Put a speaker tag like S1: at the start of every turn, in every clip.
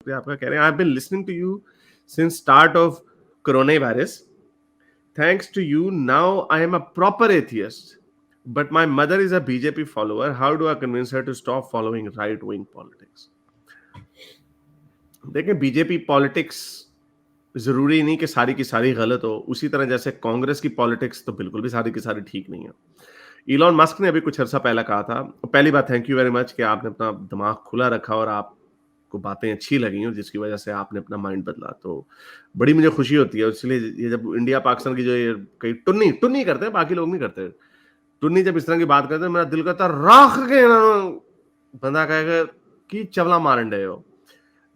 S1: शुक्रिया आपका। कह रहे हैं I have been listening to you since start of corona virus, thanks to you now I am a proper atheist, but my mother is a BJP follower, how do I convince her to stop following right wing politics. देखिए, BJP politics जरूरी नहीं कि सारी की सारी गलत हो, उसी तरह जैसे कांग्रेस की पॉलिटिक्स तो बिल्कुल भी सारी की सारी ठीक नहीं है। इलॉन मस्क ने अभी कुछ अर्सा पहले कहा था, पहली बात थैंक यू वेरी मच कि आपने अपना दिमाग खुला रखा और आपको बातें अच्छी लगी और जिसकी वजह से आपने अपना माइंड बदला, तो बड़ी मुझे खुशी होती है। इसलिए ये जब इंडिया पाकिस्तान की जो ये कई टुन्नी टुन्नी करते हैं, बाकी लोग नहीं करते, टुन्नी जब इस तरह की बात करते हैं मेरा दिल करता है राख के बंदा कहेगा कि चवला मारन डे हो,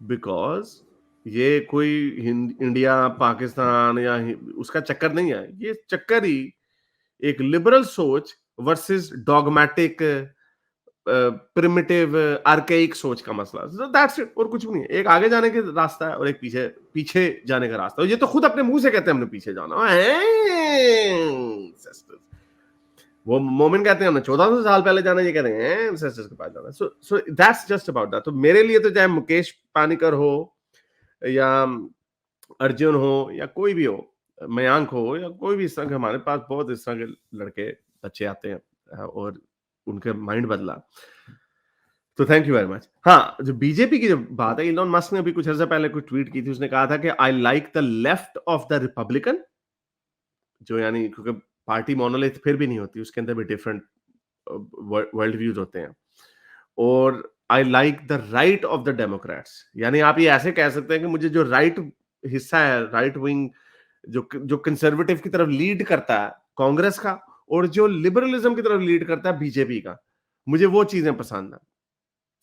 S1: बिकॉज ये कोई इंडिया पाकिस्तान या उसका चक्कर नहीं है, ये चक्कर ही एक लिबरल सोच वर्सेस डॉगमेटिक प्रिमिटिव आर्केइक सोच का मसला, दैट्स इट, और कुछ भी नहीं है। एक आगे जाने का रास्ता है और एक पीछे पीछे जाने का रास्ता है। ये तो खुद अपने मुंह से कहते हैं हमने पीछे जाना है, वो मोमिन कहते हैं हमने 1400 साल पहले जाना, ये कहते हैं एंसेस्टर्स के पास जाना। So that's just about that. तो मेरे लिए तो चाहे मुकेश पानीकर हो या अर्जुन हो या कोई भी हो, मयांक हो या कोई भी, इस तरह के हमारे पास बहुत इस तरह के लड़के बच्चे आते हैं और उनके माइंड बदला, तो थैंक यू वेरी मच। हाँ, जो बीजेपी की जो बात है, इलॉन मस्क ने अभी कुछ अर्सा पहले कुछ ट्वीट की थी, उसने कहा था कि I like the left of the Republican, जो यानी क्योंकि पार्टी मोनोलिथ फिर भी नहीं होती, उसके अंदर भी डिफरेंट वर्ल्ड व्यूज होते हैं, और I like the right of the Democrats, यानी आप ये ऐसे कह सकते हैं कि मुझे जो राइट हिस्सा है, राइट विंग जो कंजर्वेटिव की तरफ लीड करता है कांग्रेस का, और जो लिबरलिज्म की तरफ लीड करता है बीजेपी का, मुझे वो चीजें पसंद है,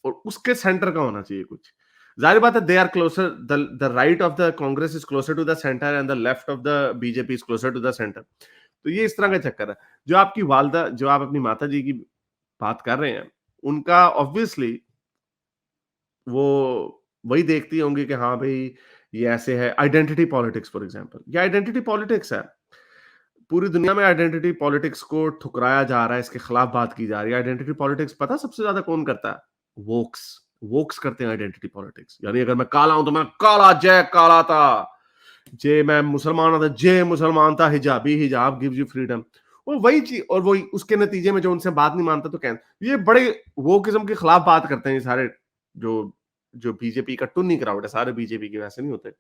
S1: और उसके सेंटर का होना चाहिए कुछ। जाहिर बात है, they are closer, the right of the Congress is closer to the centre and the left of the BJP is closer to the centre. तो ये इस तरह का चक्कर है। जो आपकी वालदा, जो आप अपनी माता जी की बात कर रहे हैं, उनका ऑब्वियसली वो वही देखती होंगी कि हाँ भाई ये ऐसे है, आइडेंटिटी पॉलिटिक्स फॉर एग्जांपल, ये आइडेंटिटी पॉलिटिक्स है। पूरी दुनिया में आइडेंटिटी पॉलिटिक्स को ठुकराया जा रहा है, इसके खिलाफ बात की जा रही है। आइडेंटिटी पॉलिटिक्स पता सबसे ज्यादा कौन करता है? वोक्स। वोक्स करते हैं आइडेंटिटी पॉलिटिक्स, यानी अगर मैं काला हूं तो मैं काला, जय काला था, जे मैं मुसलमान था, जे मुसलमान था, हिजाबी, हिजाब गिव्स यू फ्रीडम। वो वही चीज, और वही उसके नतीजे में जो उनसे बात नहीं मानता तो कहते, ये बड़े वोकिज्म के खिलाफ बात करते हैं ये सारे जो जो बीजेपी का टुन्नी क्राउड है, सारे बीजेपी के वैसे नहीं होते।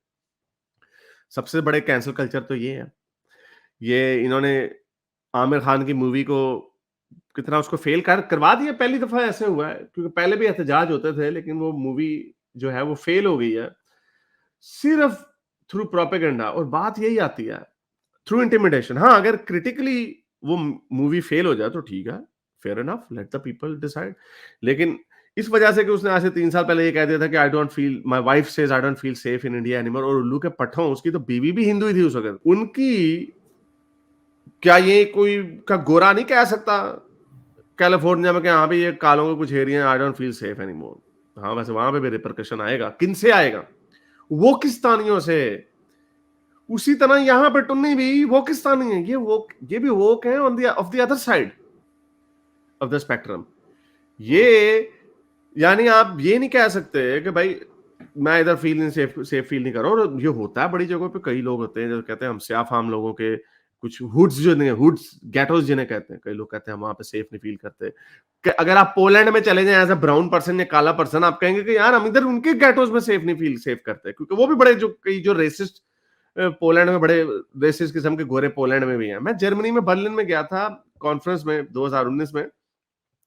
S1: सबसे बड़े कैंसल कल्चर तो ये है। ये इन्होंने आमिर खान की मूवी को कितना उसको फेल करवा दिया, पहली दफा ऐसे हुआ है, क्योंकि पहले भी एहतजाज होते थे, लेकिन वो मूवी जो है वो फेल हो गई है सिर्फ थ्रू प्रोपेगेंडा। और बात यही आती है, थ्रू इंटिमिडेशन। हाँ, अगर क्रिटिकली वो मूवी फेल हो जाए तो ठीक है, fair enough, let the people decide. लेकिन इस वजह से कि उसने आज से 3 साल पहले ये कह दिया था कि I don't feel, my wife says I don't feel safe in India anymore, और उल्लू के पट्टों, उसकी तो बीवी भी हिंदू ही थी उस वक्त, उनकी क्या ये कोई का गोरा नहीं कह सकता कैलिफोर्निया में कि हाँ भाई ये कालों के कुछ area I don't feel safe anymore. हाँ, वैसे वहां पे भी रिपरकशन आएगा, किन से आएगा? वो किस्तानियों से। उसी तरह यहां पे टुन्नी भी वो किस्तानी है, ये भी वोक है on the of the other side of the spectrum. ये यानी आप ये नहीं कह सकते कि भाई मैं इधर फील सेफ फील नहीं कर रहा। और ये होता है बड़ी जगहों पे, कई लोग होते हैं जो कहते हैं हम स्याफाम लोगों के कुछ हुड्स, जो नहीं, हुड्स गेटोस जिन्हें कहते हैं, कई लोग कहते हैं हम वहां पे सेफ नहीं फील करते। कि अगर आप पोलैंड में चले जाएं एज अ ब्राउन पर्सन या काला पर्सन, आप कहेंगे कि यार हम इधर उनके गेटोस में सेफ नहीं फील सेफ करते, क्योंकि वो भी बड़े जो कई जो रेसिस्ट पोलैंड में, बड़े रेसिस्ट किस्म के गोरे पोलैंड में भी हैं। मैं जर्मनी में बर्लिन में गया था कॉन्फ्रेंस में 2019 में,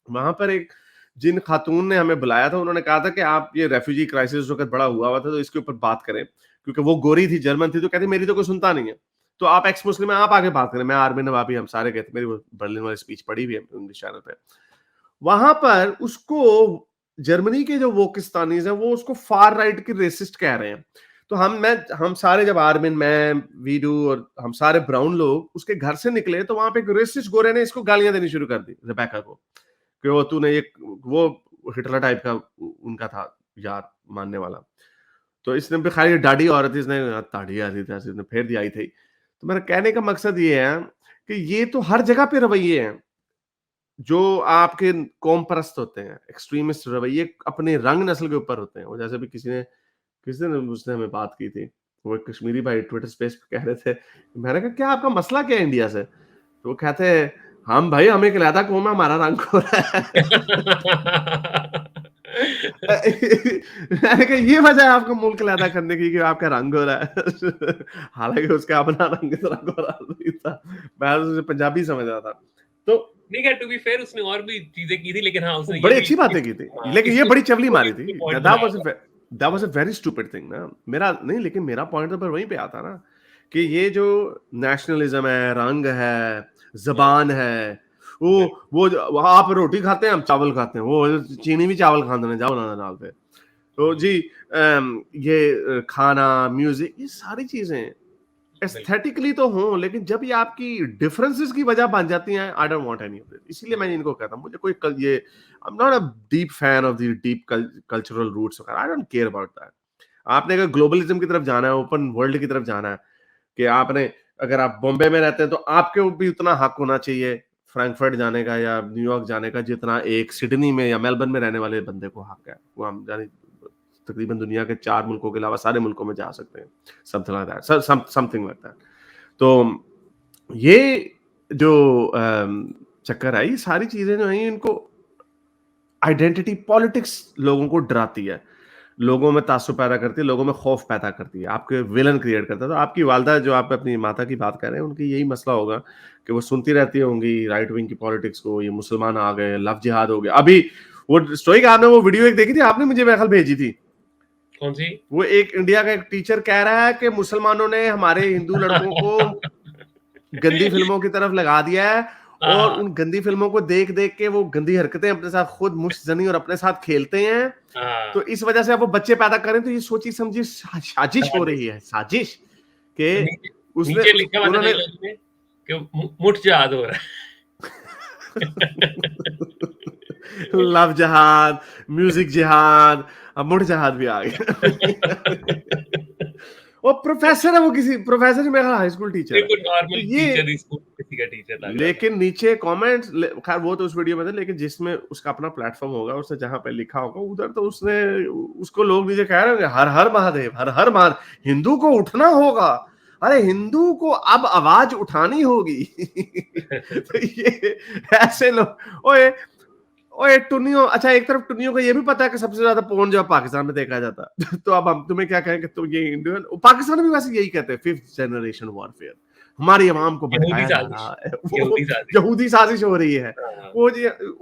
S1: वहां पर एक जिन खातून ने हमें बुलाया था, उन्होंने कहा था कि आप ये रेफ्यूजी क्राइसिस जो बड़ा हुआ था तो इसके ऊपर बात करें, क्योंकि वो गोरी थी, जर्मन थी, तो कहती मेरी तो कोई सुनता नहीं है, तो आप एक्स मुस्लिम है, आप आगे बात करें। मैं आर्मी नवाबी, हम सारे कहते, मेरी वो बर्लिन वाली स्पीच पढ़ी हुई है इंग्लिश चैनल पे। वहां पर उसको जर्मनी के जो वोकिस्तानीज हैं वो उसको फार राइट की रेसिस्ट कह रहे हैं। तो हम सारे जब आर्मिन, मैं, वीडू और हम सारे ब्राउन लोग उसके घर से निकले, तो वहां पे एक रेसिस्ट गोरे ने इसको गालियां देनी शुरू कर दी, रेबेका को, कि वो तूने ये, वो हिटलर टाइप का उनका था यार मानने वाला। तो इसने भी खाली दाढ़ी औरत, इसने दाढ़ी आ रही थी, इसने फेर दी आई थी। तो मेरा कहने का मकसद ये है कि ये तो हर जगह पे रवैये हैं जो आपके कौम परस्त होते हैं, एक्सट्रीमिस्ट रवैये अपने रंग नस्ल के ऊपर होते हैं। वो जैसे भी किसी ने किसी दिन उसने हमें बात की थी, वो एक कश्मीरी भाई ट्विटर स्पेस पे कह रहे थे, मैंने कहा क्या आपका मसला क्या है इंडिया से? तो वो कहते हैं, हम भाई हम एक अलहदा कौम है, हमारा रंग गोरा है। मैंने कहा ये वजह है आपको मुल्क अलहदा करने की कि आपका रंग गोरा है। हालांकि उसका अपना रंग इतना गोरा नहीं था, मैं तो उसे पंजाबी समझ रहा था। तो
S2: नहीं खैर टू बी फेयर उसने और भी चीजें की थी, लेकिन हाँ उसने ये
S1: बड़ी
S2: भी
S1: अच्छी बातें की थी, लेकिन ये
S2: इसमें
S1: बड़ी चवली मारी थी।
S2: पॉइंट
S1: दैट
S2: बनाया
S1: वाज
S2: था।
S1: That was a very stupid thing ना। मेरा नहीं, लेकिन मेरा पॉइंट तो फिर वहीं पे आता ना कि ये जो नेशनलिज्म है, रंग है, जबान है, आप रोटी खाते हैं, हम चावल खाते हैं, वो चीनी भी चावल खाते हैं, जाओ ना नाल पे। तो जी ये खाना, म्यूजिक, ये सारी चीजें एस्थेटिकली तो हों, लेकिन जब ये आपकी डिफरेंसेस की वजह बन जाती हैं, I don't want any of this. इसीलिए मैं इनको कहता हूं, मुझे कोई ये I am not a deep fan of the deep cultural roots, I don't care about that. आपने अगर ग्लोबलिज्म की तरफ जाना है, ओपन वर्ल्ड की तरफ जाना है, कि आपने अगर आप बॉम्बे में रहते हैं तो आपके भी उतना हक होना चाहिए फ्रैंकफर्ट जाने का या न्यूयॉर्क जाने का जितना एक सिडनी में या मेलबर्न में रहने वाले बंदे को हक है। वो हम जाने तकरीबन दुनिया के 4 मुल्कों के अलावा सारे मुल्कों में जा सकते हैं, something like that, something like that. तो ये जो चक्कर है, ये सारी चीजें जो हैं, इनको आइडेंटिटी पॉलिटिक्स लोगों को डराती है, लोगों में तासुब पैदा करती है, लोगों में खौफ पैदा करती है, आपके विलन क्रिएट करता है। तो आपकी वालदा, जो आप अपनी माता की बात कर रहे हैं, उनकी यही मसला होगा कि वो सुनती रहती होंगी राइट विंग की पॉलिटिक्स को, ये मुसलमान आ गए, लव जिहाद हो गया। अभी वो स्टोरी आपने वो वीडियो एक देखी थी, आपने मुझे मेरे ख्याल भेजी थी।
S2: कौन सी?
S1: वो एक इंडिया का एक टीचर कह रहा है कि मुसलमानों ने हमारे हिंदू लड़कों को गंदी फिल्मों की तरफ लगा दिया है, और उन गंदी फिल्मों को देख देख के वो गंदी हरकतें अपने साथ खुद मुश्तजनी और अपने साथ खेलते हैं। तो इस वजह से अब वो बच्चे पैदा करें, तो ये सोची समझी साजिश हो रही है, साजिश के उसने
S2: नीचे लिखा हुआ था
S1: उन्होंने
S2: कि मुठ जहाद हो रहा है।
S1: लव जहाद, म्यूजिक जिहाद, अब मुठ जहाद भी आ गया। वो प्रोफेसर है, वो किसी प्रोफेसर ही, मेरा हाई स्कूल टीचर है।
S2: नॉर्मल टीचर, स्कूल किसी का टीचर था।
S1: लेकिन नीचे कमेंट्स, खैर वो तो उस वीडियो में थे, लेकिन जिसमें उसका अपना प्लेटफॉर्म होगा, उसने जहां पे लिखा होगा उधर, तो उसने उसको लोग नीचे कह रहे होंगे, हर हर महादेव, हर हर महादेव, हिंदू को उठना होगा। अरे हिंदू को अब आवाज उठानी होगी। तो ये ऐसे लोग, ओए ओए टुन्नियों, अच्छा एक तरफ टुन्नियों को ये भी पता है कि सबसे ज्यादा पोर्न जो पाकिस्तान में देखा जाता है। तो अब हम तुम्हें क्या कहें कि तुम ये इंडियन, पाकिस्तान में भी वैसे यही कहते हैं, 5th जनरेशन वॉरफेयर, हमारी आवाम को भटकाया जा रहा है, यहूदी साजिश हो रही है। वो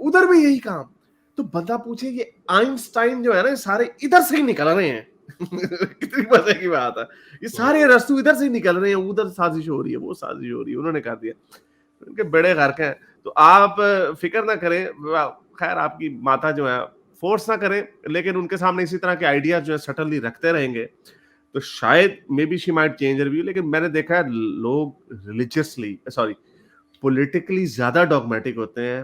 S1: उधर भी यही काम। तो बंदा पूछे, ये आइंस्टाइन जो है ना, सारे इधर से ही निकल रहे हैं। कितनी मजे की बात है, ये सारे रस्तू इधर से ही निकल रहे हैं, उधर साजिश हो रही है, वो साजिश हो रही है, उन्होंने कर दिया, उनके बड़े गर्क हैं। तो आप फिक्र ना करें, खैर आपकी माता जो है फोर्स ना करें, लेकिन उनके सामने इसी तरह के आइडियाज जो है सटनली रखते रहेंगे, तो शायद may be she might change her view. लेकिन मैंने देखा है लोग रिलीजियसली, सॉरी, पॉलिटिकली ज्यादा डॉगमेटिक होते हैं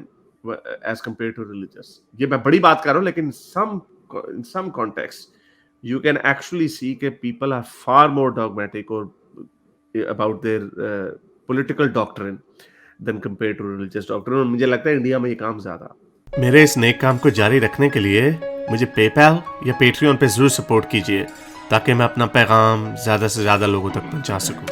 S1: एज कंपेयर टू रिलीजियस। ये मैं बड़ी बात कर रहा हूं, लेकिन in some context you can actually see कि people are far more dogmatic or about their political doctrine than compared to religious doctrine। और मुझे लगता है इंडिया में ये काम ज्यादा। मेरे इस नेक काम को जारी रखने के लिए मुझे पेपैल या पेट्रियन पे जरूर सपोर्ट कीजिए, ताकि मैं अपना पैगाम ज्यादा से ज्यादा लोगों तक पहुंचा सकूं।